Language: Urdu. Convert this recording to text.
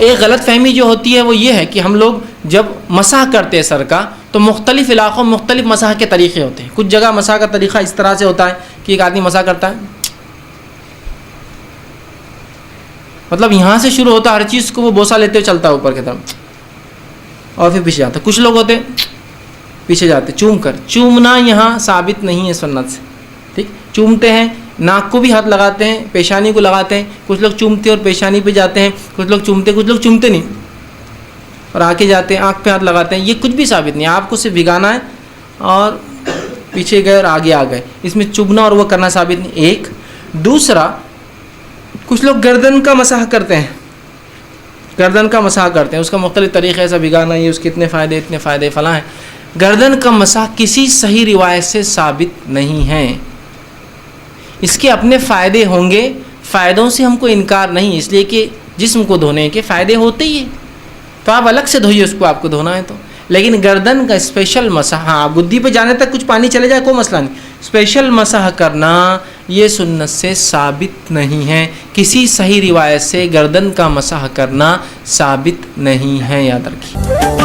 ایک غلط فہمی جو ہوتی ہے وہ یہ ہے کہ ہم لوگ جب مسح کرتے ہیں سر کا تو مختلف علاقوں میں مختلف مسح کے طریقے ہوتے ہیں. کچھ جگہ مسح کا طریقہ اس طرح سے ہوتا ہے کہ ایک آدمی مسح کرتا ہے, مطلب یہاں سے شروع ہوتا ہے ہر چیز کو وہ بوسہ لیتے ہوئے چلتا ہے اوپر کی طرف اور پھر پیچھے جاتا ہے. کچھ لوگ ہوتے پیچھے جاتے چوم کر. چومنا یہاں ثابت نہیں ہے سنت سے, ٹھیک. چومتے ہیں, ناک کو بھی ہاتھ لگاتے ہیں, پیشانی کو لگاتے ہیں. کچھ لوگ چومتے اور پیشانی پہ جاتے ہیں, کچھ لوگ چومتے نہیں اور آگے جاتے ہیں, آنکھ پہ ہاتھ لگاتے ہیں. یہ کچھ بھی ثابت نہیں, آپ کو صرف بھگانا ہے اور پیچھے گئے اور آگے آ گئے. اس میں چبنا اور وہ کرنا ثابت نہیں. ایک دوسرا, کچھ لوگ گردن کا مسح کرتے ہیں, گردن کا مسح کرتے ہیں. اس کا مختلف طریقے ایسا بھگانا, یہ اس کے اتنے فائدے فلاں ہیں. گردن کا مسح کسی صحیح روایت سے ثابت نہیں ہے. اس کے اپنے فائدے ہوں گے, فائدوں سے ہم کو انکار نہیں, اس لیے کہ جسم کو دھونے کے فائدے ہوتے ہی ہیں, تو آپ الگ سے دھوئیے اس کو, آپ کو دھونا ہے تو. لیکن گردن کا اسپیشل مسح, ہاں گدی پہ جانے تک کچھ پانی چلے جائے کوئی مسئلہ نہیں, اسپیشل مسح کرنا یہ سنت سے ثابت نہیں ہے. کسی صحیح روایت سے گردن کا مسح کرنا ثابت نہیں ہے, یاد رکھیے.